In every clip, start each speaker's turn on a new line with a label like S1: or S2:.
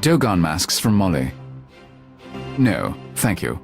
S1: Dogon masks from Molly. No, thank you.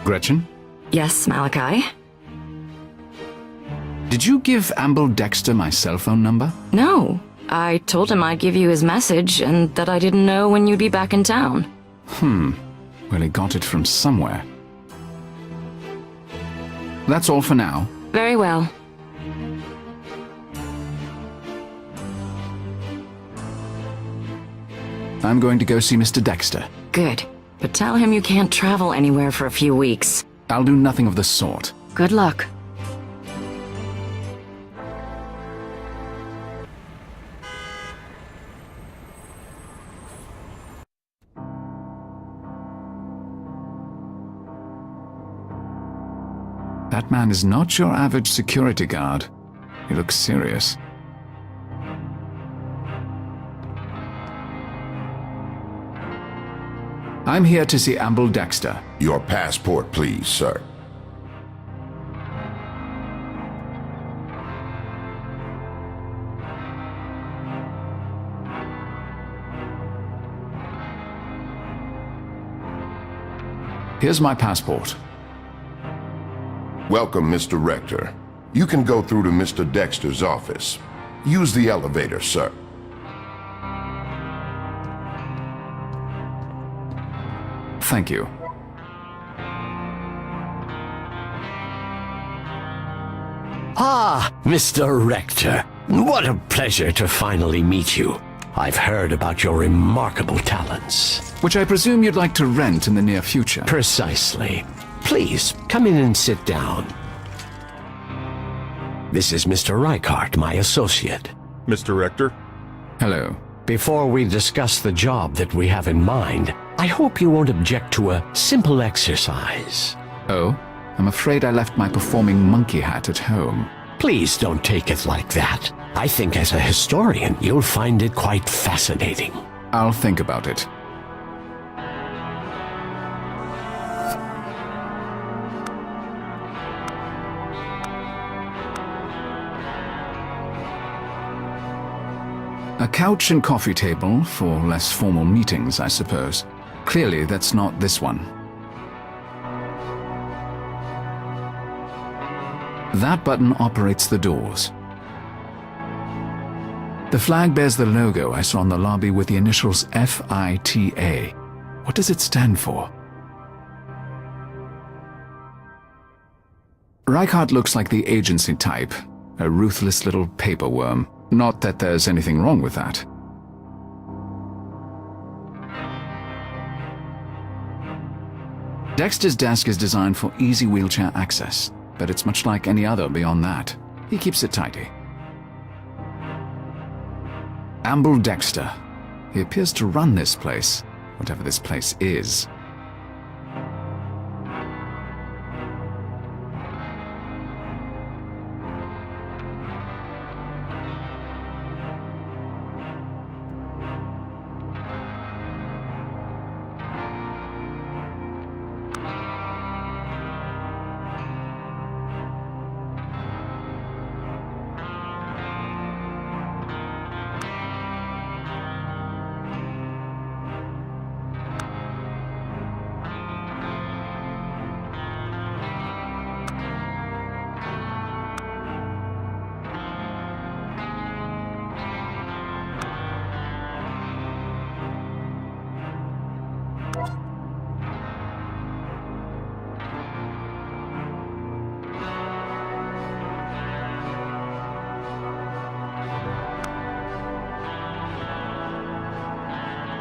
S1: Gretchen?
S2: Yes, Malachi?
S1: Did you give Amble Dexter my cell phone number?
S2: No. I told him I'd give you his message and that I didn't know when you'd be back in town.
S1: Well, he got it from somewhere. That's all for now.
S2: Very well.
S1: I'm going to go see Mr. Dexter.
S2: Good. But tell him you can't travel anywhere for a few weeks.
S1: I'll do nothing of the sort.
S2: Good luck.
S1: That man is not your average security guard. He looks serious. I'm here to see Amble Dexter.
S3: Your passport, please, sir.
S1: Here's my passport.
S3: Welcome, Mr. Rector. You can go through to Mr. Dexter's office. Use the elevator, sir.
S1: Thank you.
S4: Ah, Mr. Rector. What a pleasure to finally meet you. I've heard about your remarkable talents.
S1: Which I presume you'd like to rent in the near future.
S4: Precisely. Please, come in and sit down. This is Mr. Reichart, my associate.
S5: Mr. Rector?
S1: Hello.
S4: Before we discuss the job that we have in mind, I hope you won't object to a simple exercise.
S1: Oh? I'm afraid I left my performing monkey hat at home.
S4: Please don't take it like that. I think as a historian, you'll find it quite fascinating.
S1: I'll think about it. A couch and coffee table for less formal meetings, I suppose. Clearly, that's not this one. That button operates the doors. The flag bears the logo I saw in the lobby with the initials FITA. What does it stand for? Reichart looks like the agency type, a ruthless little paperworm. Not that there's anything wrong with that. Dexter's desk is designed for easy wheelchair access, but it's much like any other beyond that. He keeps it tidy. Amble Dexter. He appears to run this place, whatever this place is.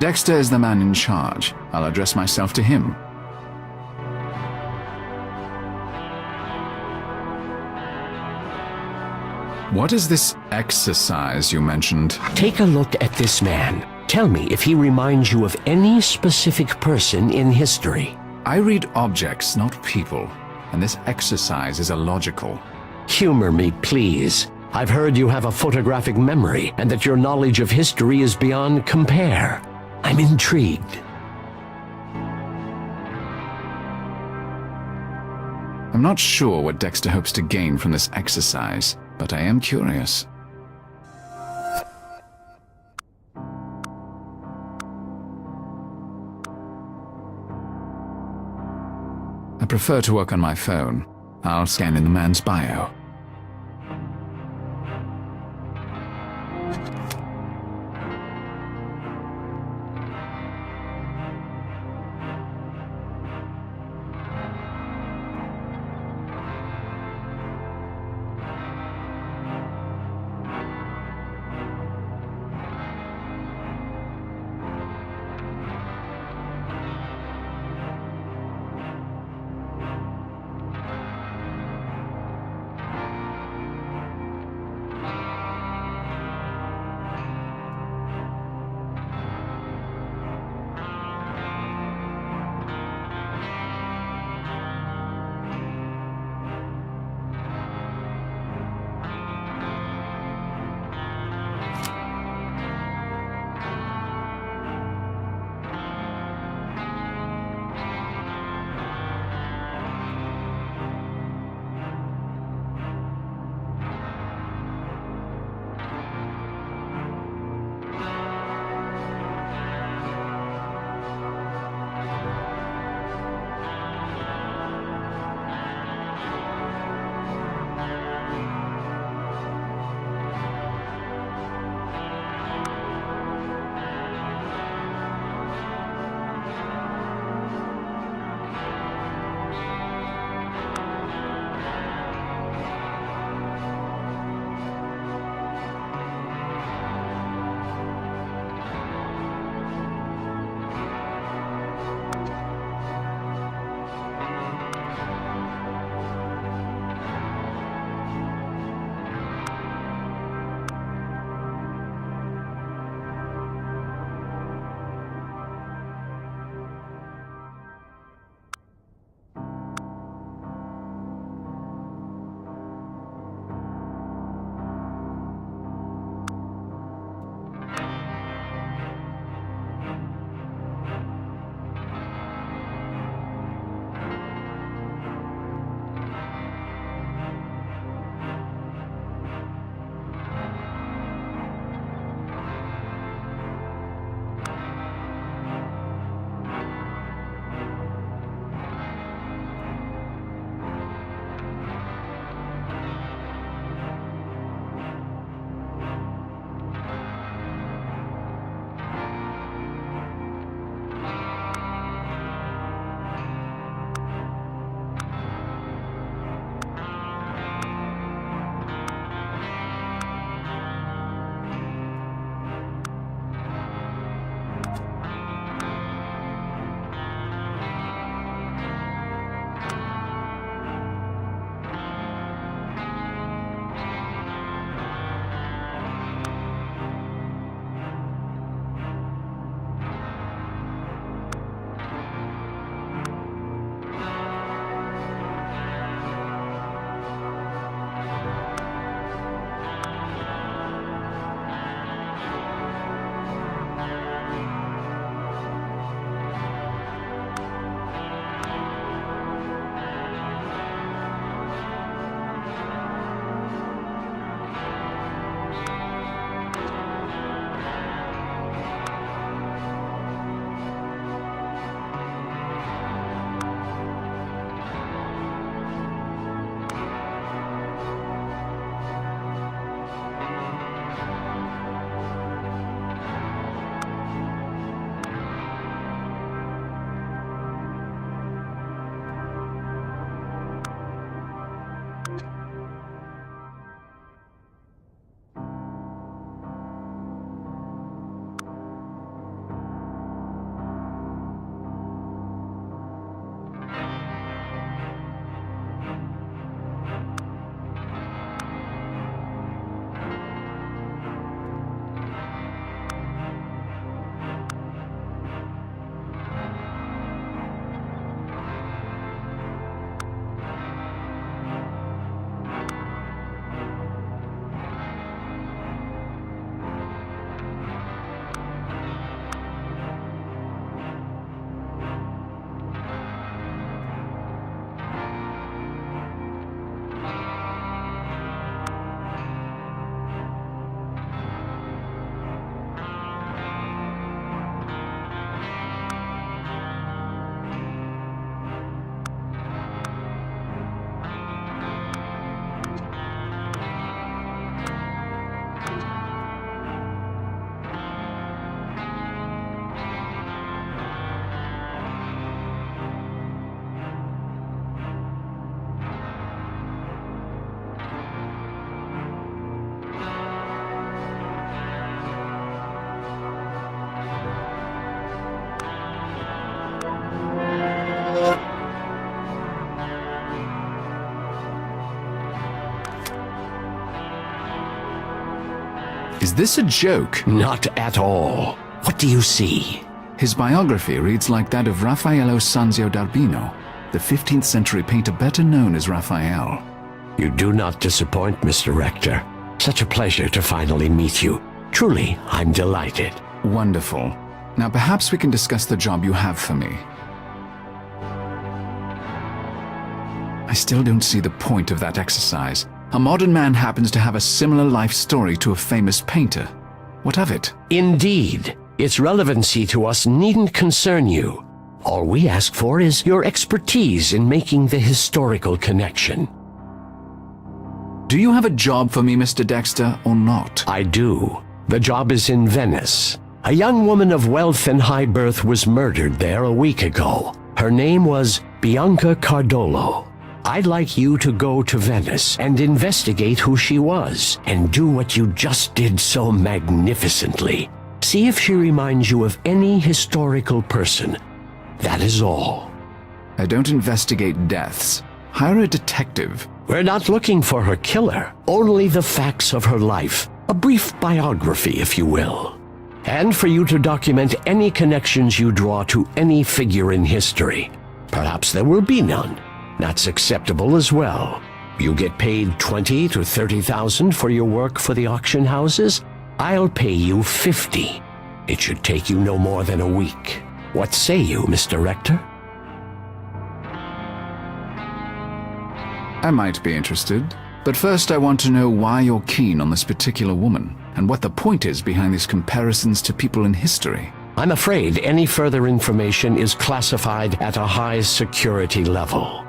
S1: Dexter is the man in charge. I'll address myself to him. What is this exercise you mentioned?
S4: Take a look at this man. Tell me if he reminds you of any specific person in history.
S1: I read objects, not people, and this exercise is illogical.
S4: Humor me, please. I've heard you have a photographic memory and that your knowledge of history is beyond compare. I'm intrigued.
S1: I'm not sure what Dexter hopes to gain from this exercise, but I am curious. I prefer to work on my phone. I'll scan in the man's bio. Is this a joke?
S4: Not at all. What do you see?
S1: His biography reads like that of Raffaello Sanzio d'Urbino, the 15th century painter better known as Raphael.
S4: You do not disappoint, Mr. Rector. Such a pleasure to finally meet you. Truly, I'm delighted.
S1: Wonderful. Now perhaps we can discuss the job you have for me. I still don't see the point of that exercise. A modern man happens to have a similar life story to a famous painter. What of it?
S4: Indeed. Its relevancy to us needn't concern you. All we ask for is your expertise in making the historical connection.
S1: Do you have a job for me, Mr. Dexter, or not?
S4: I do. The job is in Venice. A young woman of wealth and high birth was murdered there a week ago. Her name was Bianca Cardolo. I'd like you to go to Venice and investigate who she was, and do what you just did so magnificently. See if she reminds you of any historical person. That is all.
S1: I don't investigate deaths. Hire a detective.
S4: We're not looking for her killer, only the facts of her life. A brief biography, if you will. And for you to document any connections you draw to any figure in history. Perhaps there will be none. That's acceptable as well. You get paid 20 to 30,000 for your work for the auction houses. I'll pay you 50. It should take you no more than a week. What say you, Mr. Rector?
S1: I might be interested, but first I want to know why you're keen on this particular woman, and what the point is behind these comparisons to people in history.
S4: I'm afraid any further information is classified at a high security level.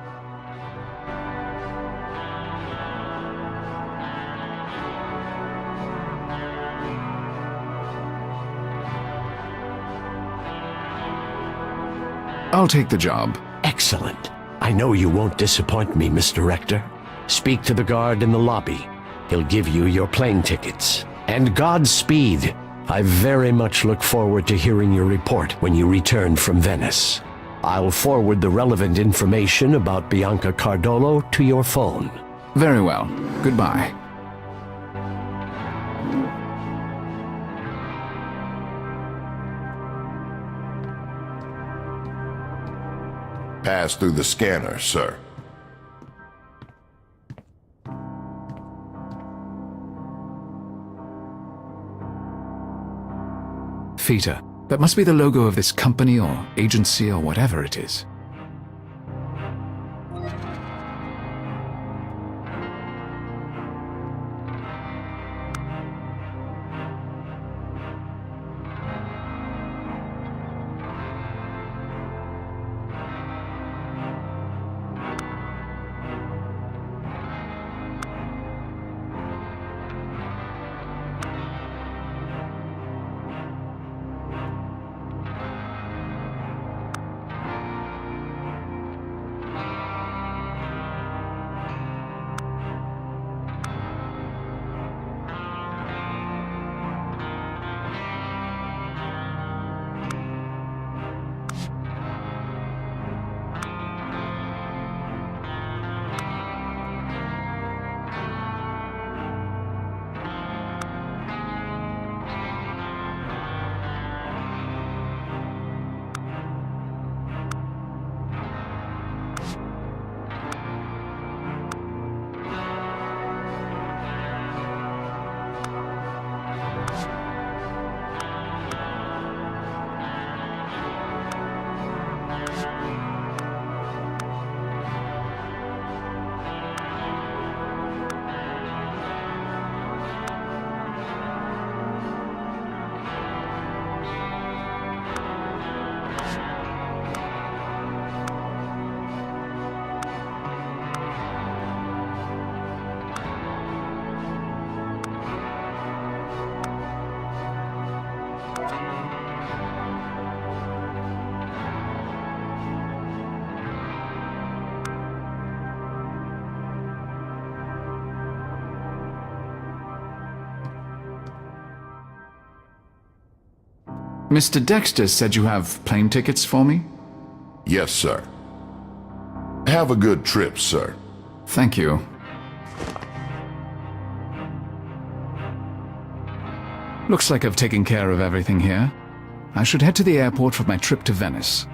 S1: I'll take the job.
S4: Excellent. I know you won't disappoint me, Mr. Rector. Speak to the guard in the lobby. He'll give you your plane tickets. And Godspeed. I very much look forward to hearing your report when you return from Venice. I'll forward the relevant information about Bianca Cardolo to your phone.
S1: Very well. Goodbye.
S3: Pass through the scanner, sir.
S1: Feta. That must be the logo of this company or agency or whatever it is. Mr. Dexter said you have plane tickets for me?
S3: Yes, sir. Have a good trip, sir.
S1: Thank you. Looks like I've taken care of everything here. I should head to the airport for my trip to Venice.